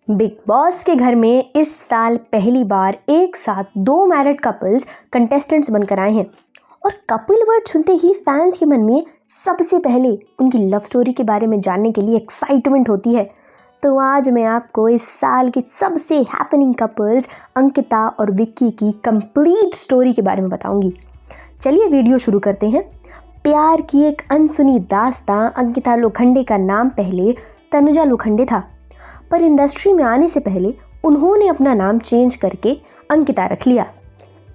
Big boss के घर में इस साल पहली बार एक साथ दो मैरिड कपल्स कंटेस्टेंट्स बनकर आए हैं और कपल वर्ड सुनते ही फैंस के मन में सबसे पहले उनकी लव स्टोरी के बारे में जानने के लिए एक्साइटमेंट होती है। तो आज मैं आपको इस साल की सबसे हैपनिंग कपल्स अंकिता और विक्की की कंप्लीट स्टोरी के बारे में बताऊंगी। चलिए वीडियो शुरू करते हैं। प्यार की एक अनसुनी दास्तां। अंकिता लोखंडे का नाम पहले तनुजा लोखंडे था, पर इंडस्ट्री में आने से पहले उन्होंने अपना नाम चेंज करके अंकिता रख लिया।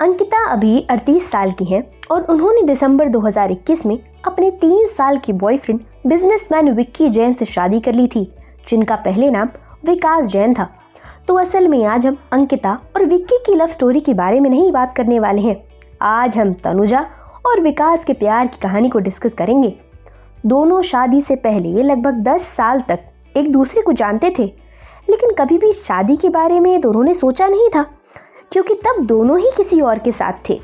अंकिता अभी 38 साल की हैं और उन्होंने दिसंबर 2021 में अपने 3 साल की बॉयफ्रेंड बिजनेसमैन विक्की जैन से शादी कर ली थी, जिनका पहले नाम विकास जैन था। तो असल में आज हम अंकिता और विक्की की लव स्टोरी के बारे में नहीं बात करने वाले हैं। आज हम तनुजा और विकास के प्यार की कहानी को डिस्कस करेंगे। दोनों शादी से पहले लगभग 10 साल तक एक दूसरे को जानते थे, लेकिन कभी भी शादी के बारे में दोनों ने सोचा नहीं था, क्योंकि तब दोनों ही किसी और के साथ थे।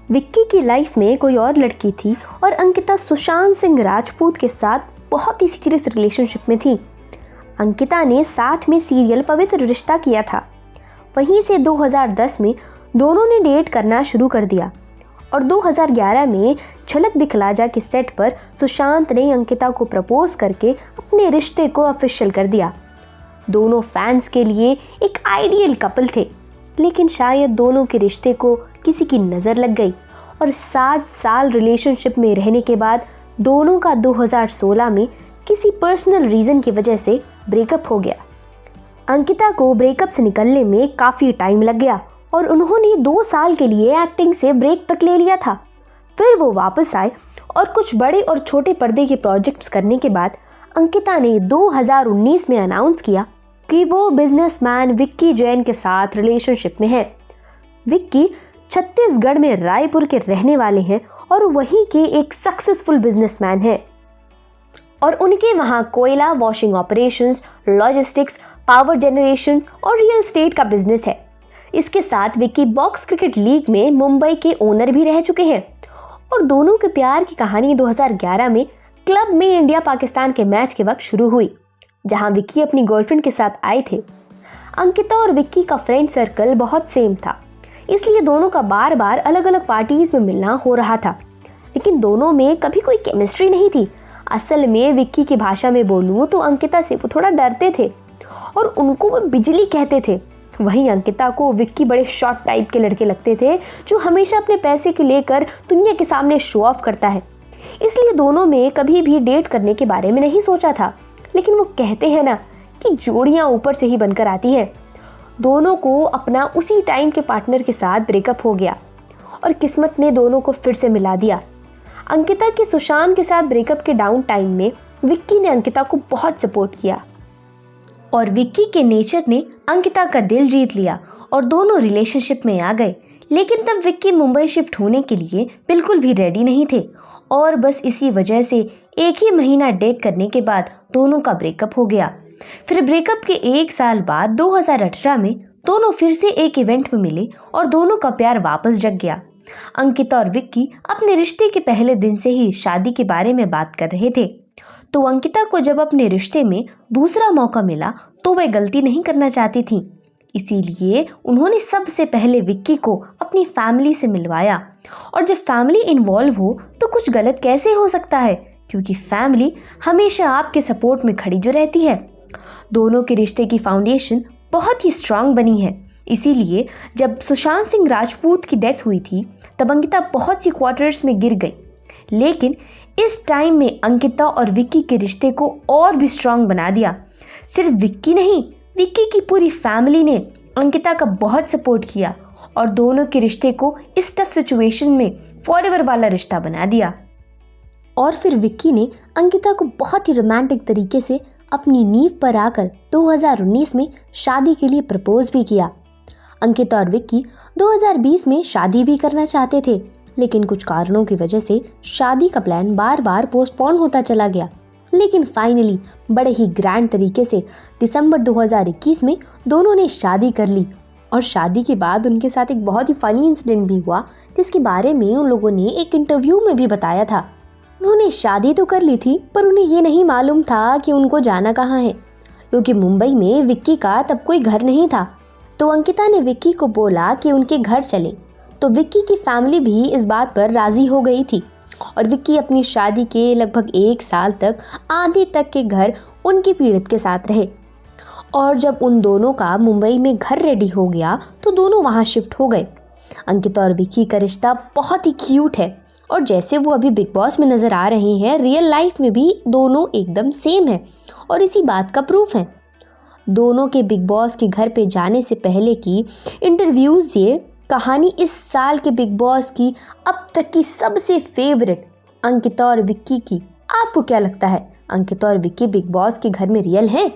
विक्की की लाइफ में कोई और लड़की थी और अंकिता सुशांत सिंह राजपूत के साथ बहुत ही सीरियस रिलेशनशिप में थी। अंकिता ने साथ में सीरियल पवित्र रिश्ता किया था। वहीं से 2010 में दोनों ने डेट करना शुरू कर दिया और 2011 में झलक दिखला जा के सेट पर सुशांत ने अंकिता को प्रपोज करके अपने रिश्ते को ऑफिशियल कर दिया। दोनों फैंस के लिए एक आइडियल कपल थे, लेकिन शायद दोनों के रिश्ते को किसी की नज़र लग गई और 7 साल रिलेशनशिप में रहने के बाद दोनों का 2016 में किसी पर्सनल रीज़न की वजह से ब्रेकअप हो गया। अंकिता को ब्रेकअप से निकलने में काफ़ी टाइम लग गया और उन्होंने 2 साल के लिए एक्टिंग से ब्रेक तक ले लिया था। फिर वो वापस आए और कुछ बड़े और छोटे पर्दे के प्रोजेक्ट्स करने के बाद अंकिता ने 2019 में अनाउंस किया कि वो बिजनेसमैन विक्की जैन के साथ रिलेशनशिप में है। विक्की छत्तीसगढ़ में रायपुर के रहने वाले हैं और वहीं के एक सक्सेसफुल बिजनेसमैन हैं और उनके वहाँ कोयला, washing operations, logistics, power generation और रियल एस्टेट का बिजनेस है। इसके साथ विक्की बॉक्स क्रिकेट लीग में मुंबई के ओनर भी रह चुके हैं और दोनों के प्यार की कहानी 2011 में क्लब में इंडिया पाकिस्तान के मैच के वक्त शुरू हुई, जहां विक्की अपनी गर्लफ्रेंड के साथ आए थे। अंकिता और विक्की का फ्रेंड सर्कल बहुत सेम था, इसलिए दोनों का बार बार अलग अलग पार्टीज में मिलना हो रहा था, लेकिन दोनों में कभी कोई केमिस्ट्री नहीं थी। असल में विक्की की भाषा में बोलूँ तो अंकिता से वो थोड़ा डरते थे और उनको वो बिजली कहते थे। वहीं अंकिता को विक्की बड़े शॉर्ट टाइप के लड़के लगते थे, जो हमेशा अपने पैसे को लेकर दुनिया के सामने शो ऑफ करता है। इसलिए दोनों में कभी भी डेट करने के बारे में नहीं सोचा था, लेकिन वो कहते हैं ना कि जोड़ियां ऊपर से ही बनकर आती हैं। दोनों को अपना उसी टाइम के पार्टनर के साथ ब्रेकअप हो गया और किस्मत ने दोनों को फिर से मिला दिया। अंकिता के सुशांत के साथ ब्रेकअप के डाउन टाइम में विक्की ने अंकिता को बहुत सपोर्ट किया और विक्की के नेचर ने अंकिता का दिल जीत लिया और दोनों रिलेशनशिप में आ गए। लेकिन तब विक्की मुंबई शिफ्ट होने के लिए बिल्कुल भी रेडी नहीं थे और बस इसी वजह से एक ही महीना डेट करने के बाद दोनों का ब्रेकअप हो गया। फिर ब्रेकअप के 1 साल बाद 2018 में दोनों फिर से एक इवेंट में मिले और दोनों का प्यार वापस जग गया। अंकिता और विक्की अपने रिश्ते के पहले दिन से ही शादी के बारे में बात कर रहे थे। तो अंकिता को जब अपने रिश्ते में दूसरा मौका मिला तो वह गलती नहीं करना चाहती थी, इसीलिए उन्होंने सबसे पहले विक्की को अपनी फैमिली से मिलवाया। और जब फैमिली इन्वॉल्व हो तो कुछ गलत कैसे हो सकता है, क्योंकि फैमिली हमेशा आपके सपोर्ट में खड़ी जो रहती है। दोनों के रिश्ते की फाउंडेशन बहुत ही स्ट्रांग बनी है, इसीलिए जब सुशांत सिंह राजपूत की डेथ हुई थी तब अंकिता बहुत सी क्वार्टर्स में गिर गई, लेकिन इस टाइम में अंकिता और विक्की के रिश्ते को और भी स्ट्रांग बना दिया। सिर्फ विक्की नहीं, विक्की की पूरी फैमिली ने अंकिता का बहुत सपोर्ट किया और दोनों के रिश्ते को इस टफ सिचुएशन में फॉरएवर वाला रिश्ता बना दिया। और फिर विक्की ने अंकिता को बहुत ही रोमांटिक तरीके से अपनी नींव पर आकर 2019 में शादी के लिए प्रपोज भी किया। अंकिता और विक्की 2020 में शादी भी करना चाहते थे, लेकिन कुछ कारणों की वजह से शादी का प्लान बार बार पोस्टपोन होता चला गया। लेकिन फाइनली बड़े ही ग्रैंड तरीके से दिसंबर 2021 में दोनों ने शादी कर ली और शादी के बाद उनके साथ एक बहुत ही फनी इंसिडेंट भी हुआ, जिसके बारे में उन लोगों ने एक इंटरव्यू में भी बताया था। उन्होंने शादी तो कर ली थी, पर उन्हें ये नहीं मालूम था कि उनको जाना कहाँ है, क्योंकि मुंबई में विक्की का तब कोई घर नहीं था। तो अंकिता ने विक्की को बोला कि उनके घर चले। तो विक्की की फैमिली भी इस बात पर राजी हो गई थी और विक्की अपनी शादी के लगभग 1 साल तक आधी तक के घर उनकी पीड़ित के साथ रहे। और जब उन दोनों का मुंबई में घर रेडी हो गया तो दोनों वहाँ शिफ्ट हो गए। अंकिता और विक्की का रिश्ता बहुत ही क्यूट है और जैसे वो अभी बिग बॉस में नज़र आ रहे हैं, रियल लाइफ में भी दोनों एकदम सेम है और इसी बात का प्रूफ है। दोनों के बिग बॉस के घर पे जाने से पहले की इंटरव्यूज़ ये कहानी इस साल के बिग बॉस की अब तक की सबसे फेवरेट अंकिता और विक्की की। आपको क्या लगता है, अंकिता और विक्की बिग बॉस के घर में रियल हैं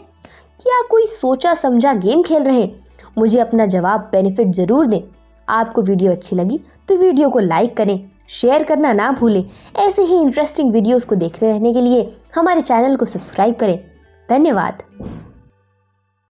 या कोई सोचा समझा गेम खेल रहे हैं? मुझे अपना जवाब बेनिफिट ज़रूर दें। आपको वीडियो अच्छी लगी तो वीडियो को लाइक करें, शेयर करना ना भूलें। ऐसे ही इंटरेस्टिंग वीडियोस को देखते रहने के लिए हमारे चैनल को सब्सक्राइब करें। धन्यवाद।